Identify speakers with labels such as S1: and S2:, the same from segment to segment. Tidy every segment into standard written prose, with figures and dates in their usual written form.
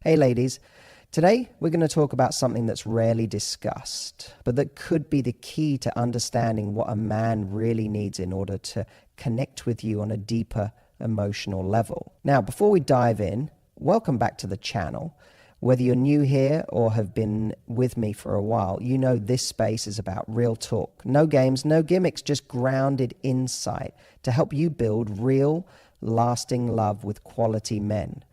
S1: Hey ladies, today we're going to talk about something that's rarely discussed, but that could be the key to understanding what a man really needs in order to connect with you on a deeper emotional level. Now, before we dive in, welcome back to the channel. Whether you're new here or have been with me for a while, you know this space is about real talk. No games, no gimmicks, just grounded insight to help you build real, lasting love with quality men.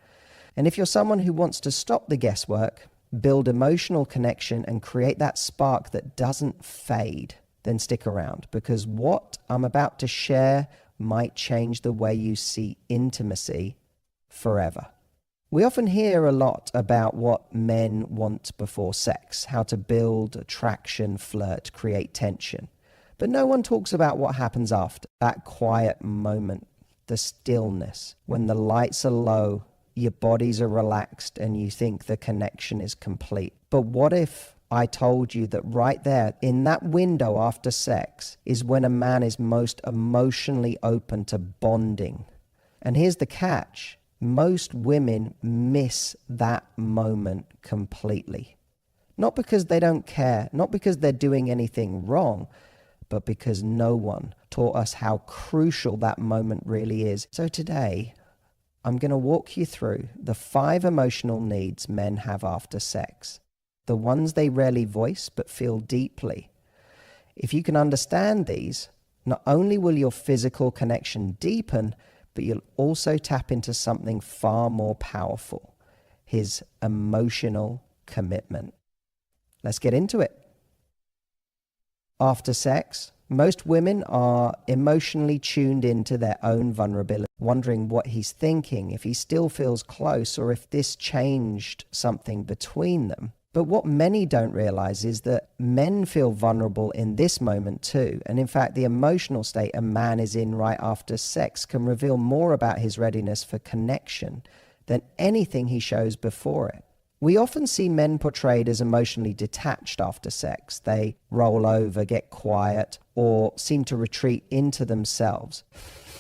S1: And if you're someone who wants to stop the guesswork, build emotional connection, and create that spark that doesn't fade, then stick around, because what I'm about to share might change the way you see intimacy forever. We often hear a lot about what men want before sex, how to build attraction, flirt, create tension. But no one talks about what happens after, that quiet moment, the stillness, when the lights are low, your bodies are relaxed, and you think the connection is complete. But what if I told you that right there, in that window after sex, is when a man is most emotionally open to bonding? And here's the catch. Most women miss that moment completely. Not because they don't care, not because they're doing anything wrong, but because no one taught us how crucial that moment really is. So today, I'm going to walk you through the 5 emotional needs men have after sex, the ones they rarely voice but feel deeply. If you can understand these, not only will your physical connection deepen, but you'll also tap into something far more powerful, his emotional commitment. Let's get into it. After sex, most women are emotionally tuned into their own vulnerability, wondering what he's thinking, if he still feels close, or if this changed something between them. But what many don't realize is that men feel vulnerable in this moment too. And in fact, the emotional state a man is in right after sex can reveal more about his readiness for connection than anything he shows before it. We often see men portrayed as emotionally detached after sex. They roll over, get quiet, or seem to retreat into themselves.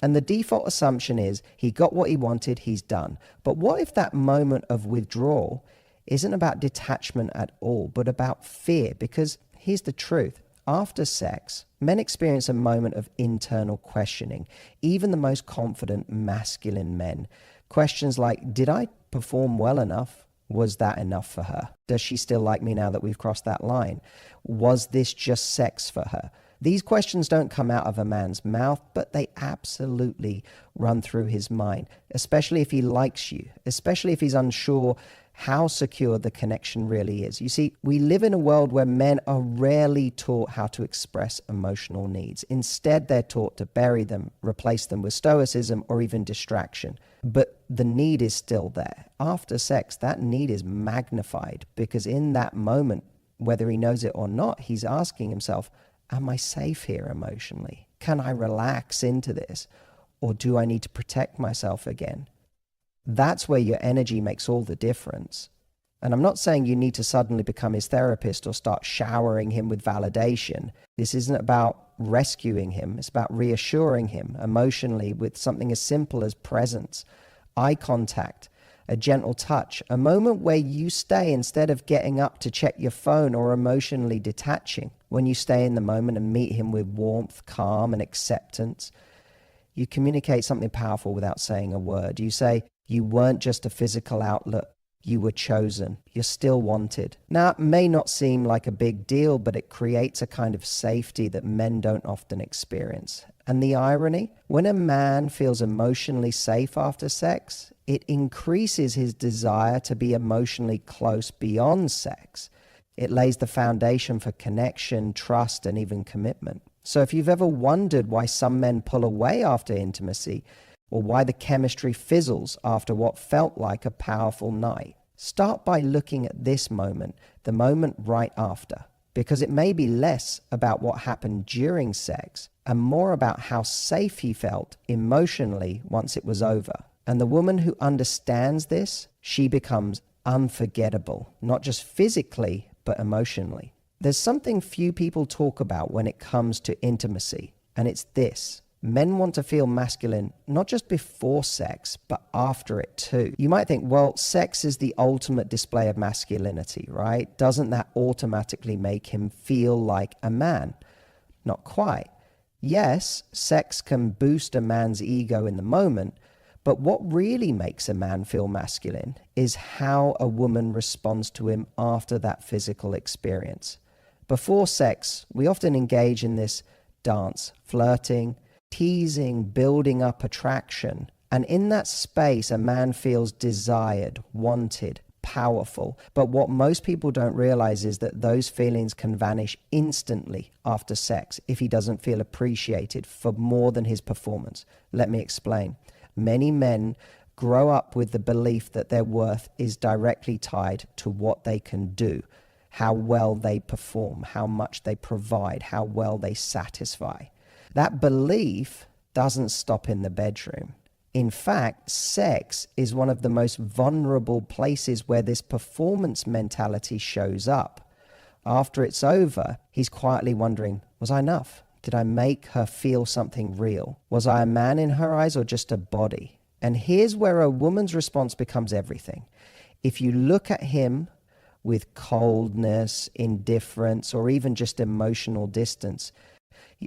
S1: And the default assumption is he got what he wanted, he's done. But what if that moment of withdrawal isn't about detachment at all, but about fear? Because here's the truth. After sex, men experience a moment of internal questioning. Even the most confident masculine men. Questions like, did I perform well enough? Was that enough for her? Does she still like me now that we've crossed that line? Was this just sex for her? These questions don't come out of a man's mouth, but they absolutely run through his mind, especially if he likes you, especially if he's unsure how secure the connection really is. You see, we live in a world where men are rarely taught how to express emotional needs. Instead, they're taught to bury them, replace them with stoicism or even distraction. But the need is still there. After sex, that need is magnified because in that moment, whether he knows it or not, he's asking himself, am I safe here emotionally? Can I relax into this? Or do I need to protect myself again? That's where your energy makes all the difference. And I'm not saying you need to suddenly become his therapist or start showering him with validation. This isn't about rescuing him. It's about reassuring him emotionally with something as simple as presence, eye contact, a gentle touch, a moment where you stay instead of getting up to check your phone or emotionally detaching. When you stay in the moment and meet him with warmth, calm, and acceptance, you communicate something powerful without saying a word. You say, you weren't just a physical outlet. You were chosen. You're still wanted. Now, it may not seem like a big deal, but it creates a kind of safety that men don't often experience. And the irony, when a man feels emotionally safe after sex, it increases his desire to be emotionally close beyond sex. It lays the foundation for connection, trust, and even commitment. So if you've ever wondered why some men pull away after intimacy, or why the chemistry fizzles after what felt like a powerful night, start by looking at this moment, the moment right after, because it may be less about what happened during sex and more about how safe he felt emotionally once it was over. And the woman who understands this, she becomes unforgettable, not just physically, but emotionally. There's something few people talk about when it comes to intimacy, and it's this: Men want to feel masculine, not just before sex, but after it too. You might think, well, sex is the ultimate display of masculinity, right? Doesn't that automatically make him feel like a man? Not quite. Yes, sex can boost a man's ego in the moment, but what really makes a man feel masculine is how a woman responds to him after that physical experience. Before sex, we often engage in this dance, flirting, teasing, building up attraction. And in that space, a man feels desired, wanted, powerful. But what most people don't realize is that those feelings can vanish instantly after sex if he doesn't feel appreciated for more than his performance. Let me explain. Many men grow up with the belief that their worth is directly tied to what they can do, how well they perform, how much they provide, how well they satisfy. That belief doesn't stop in the bedroom. In fact, sex is one of the most vulnerable places where this performance mentality shows up. After it's over, he's quietly wondering, was I enough? Did I make her feel something real? Was I a man in her eyes or just a body? And here's where a woman's response becomes everything. If you look at him with coldness, indifference, or even just emotional distance,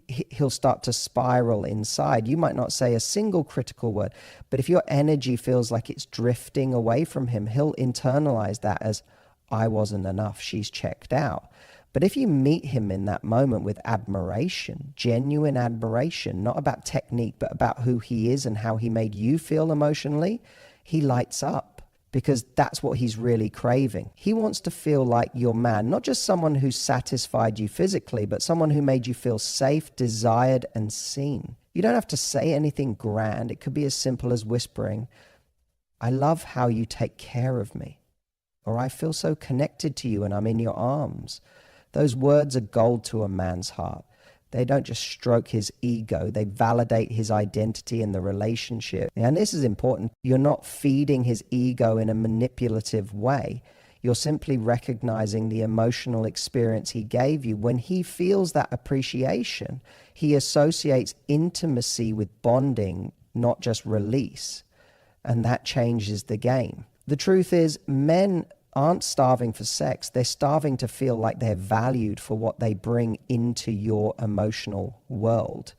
S1: he'll start to spiral inside. You might not say a single critical word, but if your energy feels like it's drifting away from him, he'll internalize that as, I wasn't enough, she's checked out. But if you meet him in that moment with admiration, genuine admiration, not about technique, but about who he is and how he made you feel emotionally, he lights up because that's what he's really craving. He wants to feel like your man, not just someone who satisfied you physically, but someone who made you feel safe, desired, and seen. You don't have to say anything grand. It could be as simple as whispering, I love how you take care of me, or I feel so connected to you and I'm in your arms. Those words are gold to a man's heart. They don't just stroke his ego, they validate his identity in the relationship. And this is important. You're not feeding his ego in a manipulative way. You're simply recognizing the emotional experience he gave you. When he feels that appreciation, he associates intimacy with bonding, not just release. And that changes the game. The truth is, men aren't starving for sex. They're starving to feel like they're valued for what they bring into your emotional world.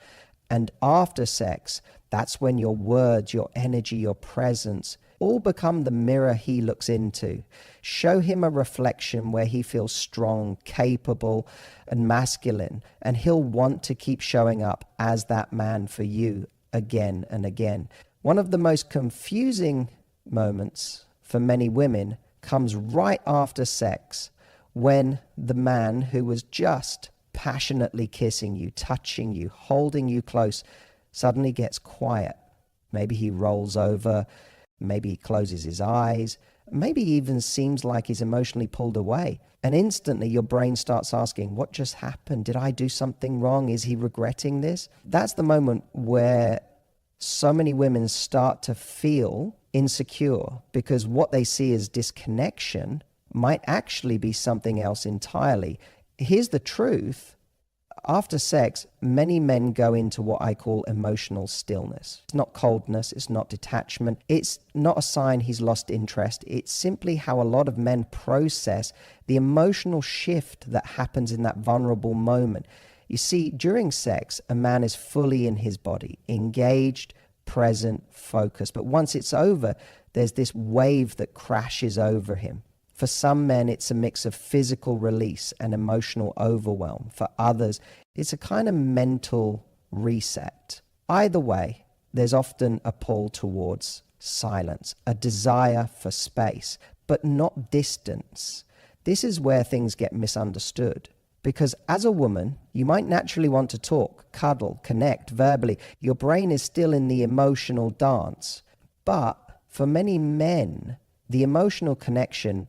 S1: And after sex, that's when your words, your energy, your presence all become the mirror he looks into. Show him a reflection where he feels strong, capable, and masculine, and he'll want to keep showing up as that man for you again and again. One of the most confusing moments for many women comes right after sex, when the man who was just passionately kissing you, touching you, holding you close, suddenly gets quiet. Maybe he rolls over, maybe he closes his eyes, maybe he even seems like he's emotionally pulled away. And instantly your brain starts asking, what just happened? Did I do something wrong? Is he regretting this? That's the moment where so many women start to feel insecure, because what they see as disconnection might actually be something else entirely. Here's the truth. After sex, many men go into what I call emotional stillness. It's not coldness, it's not detachment, it's not a sign he's lost interest. It's simply how a lot of men process the emotional shift that happens in that vulnerable moment. You see, during sex, a man is fully in his body, engaged, present, focused. But once it's over, there's this wave that crashes over him. For some men, it's a mix of physical release and emotional overwhelm. For others, it's a kind of mental reset. Either way, there's often a pull towards silence, a desire for space, but not distance. This is where things get misunderstood. Because as a woman, you might naturally want to talk, cuddle, connect verbally. Your brain is still in the emotional dance. But for many men, the emotional connection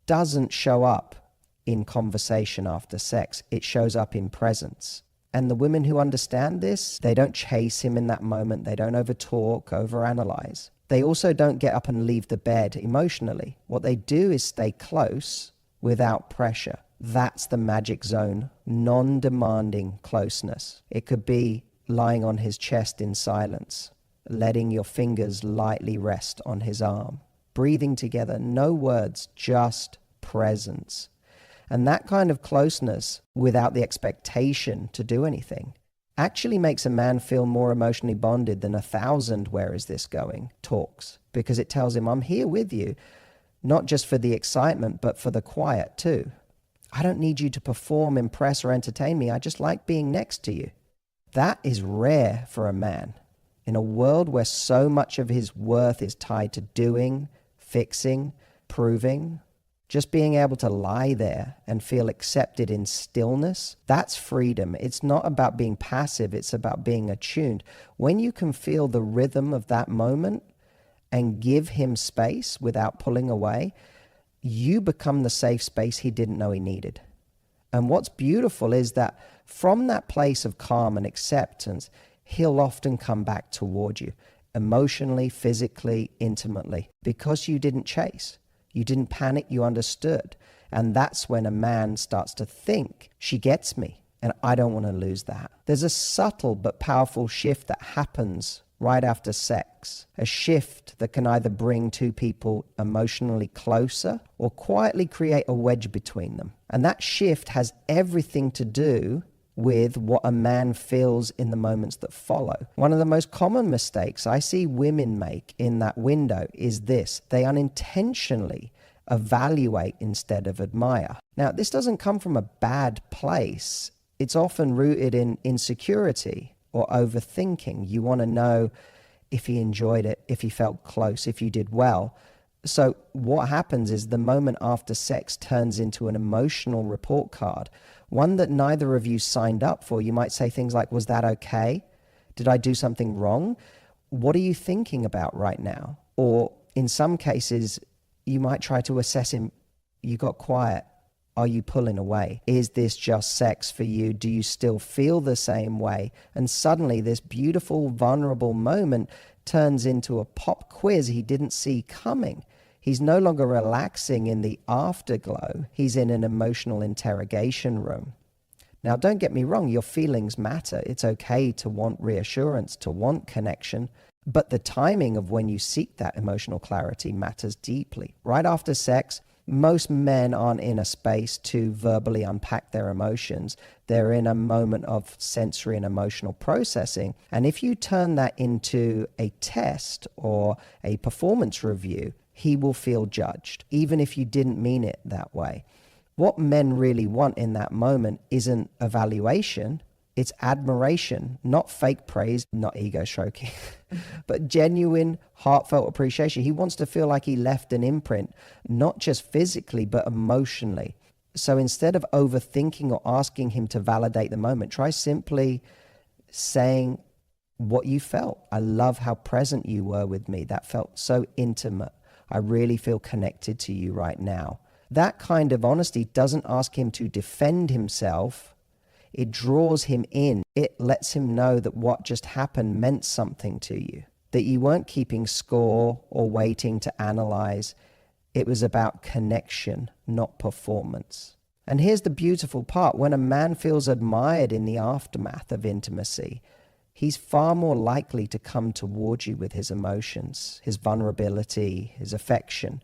S1: doesn't show up in conversation after sex. It shows up in presence. And the women who understand this, they don't chase him in that moment. They don't overtalk, overanalyze. They also don't get up and leave the bed emotionally. What they do is stay close without pressure. That's the magic zone, non-demanding closeness. It could be lying on his chest in silence, letting your fingers lightly rest on his arm, breathing together, no words, just presence. And that kind of closeness, without the expectation to do anything, actually makes a man feel more emotionally bonded than 1,000 "where is this going" talks, because it tells him, I'm here with you, not just for the excitement, but for the quiet too. I don't need you to perform, impress, or entertain me. I just like being next to you. That is rare for a man. In a world where so much of his worth is tied to doing, fixing, proving, just being able to lie there and feel accepted in stillness, that's freedom. It's not about being passive, it's about being attuned. When you can feel the rhythm of that moment and give him space without pulling away, you become the safe space he didn't know he needed. And what's beautiful is that from that place of calm and acceptance, he'll often come back toward you, emotionally, physically, intimately, because you didn't chase. You didn't panic, you understood. And that's when a man starts to think, she gets me, and I don't want to lose that. There's a subtle but powerful shift that happens right after sex, a shift that can either bring two people emotionally closer or quietly create a wedge between them. And that shift has everything to do with what a man feels in the moments that follow. One of the most common mistakes I see women make in that window is this: they unintentionally evaluate instead of admire. Now, this doesn't come from a bad place. It's often rooted in insecurity or overthinking. You want to know if he enjoyed it, if he felt close, if you did well. So what happens is the moment after sex turns into an emotional report card, one that neither of you signed up for. You might say things like, was that okay? Did I do something wrong? What are you thinking about right now? Or in some cases, you might try to assess him. You got quiet. Are you pulling away? Is this just sex for you? Do you still feel the same way? And suddenly this beautiful, vulnerable moment turns into a pop quiz he didn't see coming. He's no longer relaxing in the afterglow. He's in an emotional interrogation room. Now, don't get me wrong, your feelings matter. It's okay to want reassurance, to want connection, but the timing of when you seek that emotional clarity matters deeply. Right after sex, most men aren't in a space to verbally unpack their emotions. They're in a moment of sensory and emotional processing. And if you turn that into a test or a performance review, he will feel judged, even if you didn't mean it that way. What men really want in that moment isn't evaluation, it's admiration, not fake praise, not ego stroking, but genuine, heartfelt appreciation. He wants to feel like he left an imprint, not just physically, but emotionally. So instead of overthinking or asking him to validate the moment, try simply saying what you felt. I love how present you were with me. That felt so intimate. I really feel connected to you right now. That kind of honesty doesn't ask him to defend himself. It draws him in. It lets him know that what just happened meant something to you, that you weren't keeping score or waiting to analyze. It was about connection, not performance. And here's the beautiful part. When a man feels admired in the aftermath of intimacy, he's far more likely to come towards you with his emotions, his vulnerability, his affection,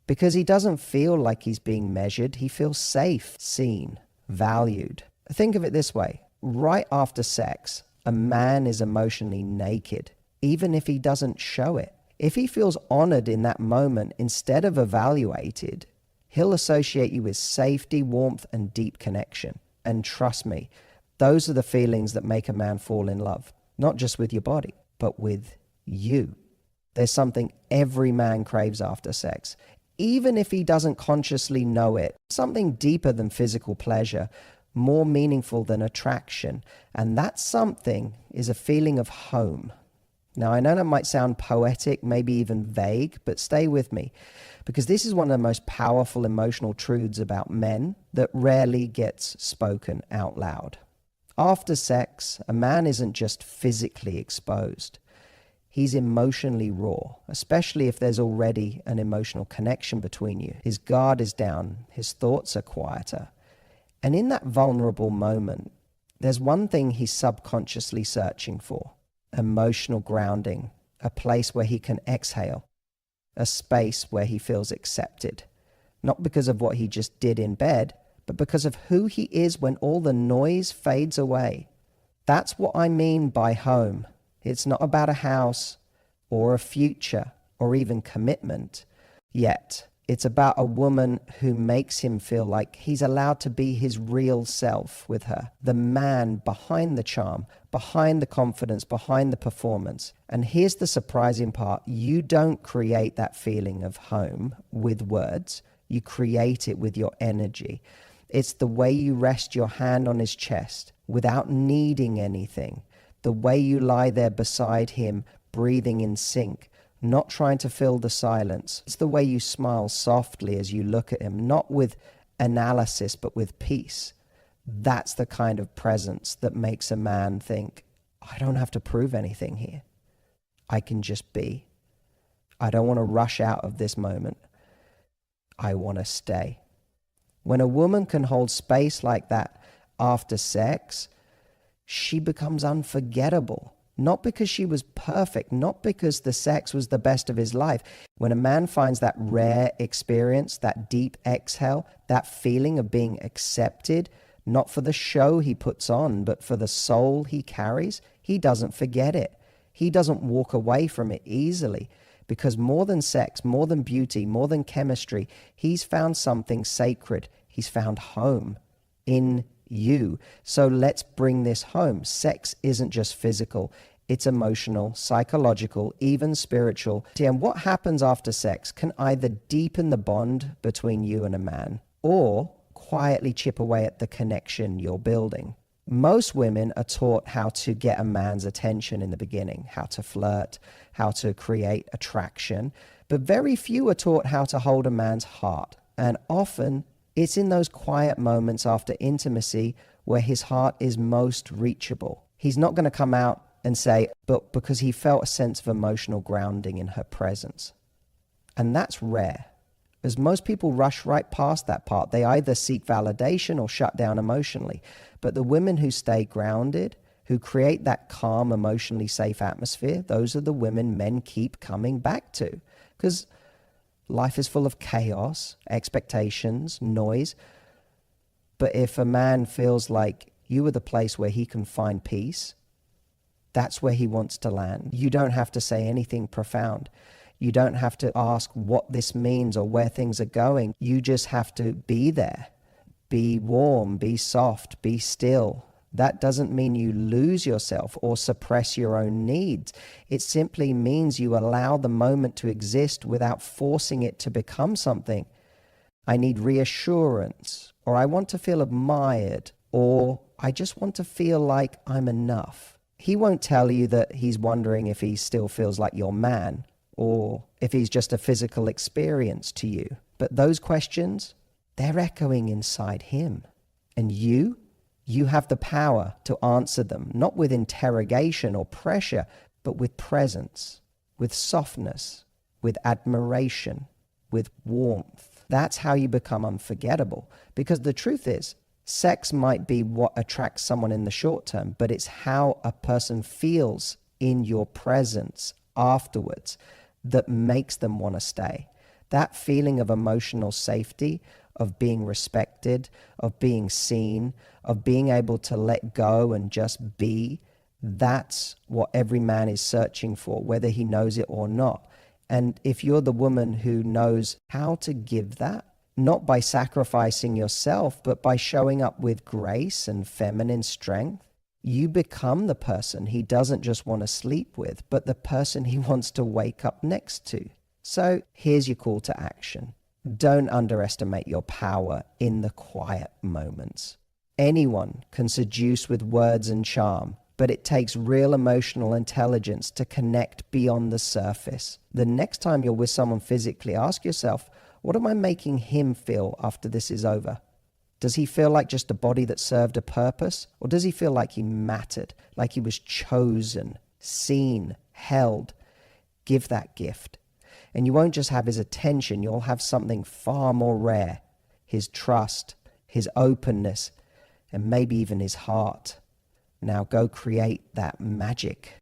S1: because he doesn't feel like he's being measured. He feels safe, seen, valued. Think of it this way. Right after sex, a man is emotionally naked, even if he doesn't show it. If he feels honored in that moment instead of evaluated, he'll associate you with safety, warmth, and deep connection. And trust me, those are the feelings that make a man fall in love, not just with your body, but with you. There's something every man craves after sex, even if he doesn't consciously know it, something deeper than physical pleasure, more meaningful than attraction. And that something is a feeling of home. Now, I know that might sound poetic, maybe even vague, but stay with me, because this is one of the most powerful emotional truths about men that rarely gets spoken out loud. After sex, a man isn't just physically exposed. He's emotionally raw, especially if there's already an emotional connection between you. His guard is down, his thoughts are quieter. And in that vulnerable moment, There's one thing he's subconsciously searching for: emotional grounding, a place where he can exhale, a space where he feels accepted, not because of what he just did in bed, but because of who he is when all the noise fades away. That's what I mean by home. It's not about a house or a future or even commitment. Yet, it's about a woman who makes him feel like he's allowed to be his real self with her, the man behind the charm, behind the confidence, behind the performance. And here's the surprising part: you don't create that feeling of home with words, you create it with your energy. It's the way you rest your hand on his chest without needing anything, the way you lie there beside him, breathing in sync, not trying to fill the silence. It's the way you smile softly as you look at him, not with analysis, but with peace. That's the kind of presence that makes a man think, I don't have to prove anything here. I can just be. I don't want to rush out of this moment. I want to stay. When a woman can hold space like that after sex, she becomes unforgettable. Not because she was perfect, not because the sex was the best of his life. When a man finds that rare experience, that deep exhale, that feeling of being accepted, not for the show he puts on, but for the soul he carries, he doesn't forget it. He doesn't walk away from it easily. Because more than sex, more than beauty, more than chemistry, he's found something sacred. He's found home in you. So let's bring this home. Sex isn't just physical. It's emotional, psychological, even spiritual. And what happens after sex can either deepen the bond between you and a man or quietly chip away at the connection you're building. Most women are taught how to get a man's attention in the beginning, how to flirt, how to create attraction, but very few are taught how to hold a man's heart. And often it's in those quiet moments after intimacy where his heart is most reachable. He's not going to come out and say, but because he felt a sense of emotional grounding in her presence. And that's rare, as most people rush right past that part. They either seek validation or shut down emotionally. But the women who stay grounded, who create that calm, emotionally safe atmosphere, those are the women men keep coming back to. Because life is full of chaos, expectations, noise. But if a man feels like you are the place where he can find peace, that's where he wants to land. You don't have to say anything profound. You don't have to ask what this means or where things are going. You just have to be there. Be warm, be soft, be still. That doesn't mean you lose yourself or suppress your own needs. It simply means you allow the moment to exist without forcing it to become something. I need reassurance, or I want to feel admired, or I just want to feel like I'm enough. He won't tell you that he's wondering if he still feels like your man, or if he's just a physical experience to you. But those questions, they're echoing inside him. And you have the power to answer them, not with interrogation or pressure, but with presence, with softness, with admiration, with warmth. That's how you become unforgettable. Because the truth is, sex might be what attracts someone in the short term, but it's how a person feels in your presence afterwards that makes them want to stay. That feeling of emotional safety, of being respected, of being seen, of being able to let go and just be, that's what every man is searching for, whether he knows it or not. And if you're the woman who knows how to give that, not by sacrificing yourself, but by showing up with grace and feminine strength, you become the person he doesn't just want to sleep with, but the person he wants to wake up next to. So here's your call to action. Don't underestimate your power in the quiet moments. Anyone can seduce with words and charm, but it takes real emotional intelligence to connect beyond the surface. The next time you're with someone physically, ask yourself, what am I making him feel after this is over? Does he feel like just a body that served a purpose? Or does he feel like he mattered, like he was chosen, seen, held? Give that gift. And you won't just have his attention, you'll have something far more rare. His trust, his openness, and maybe even his heart. Now go create that magic.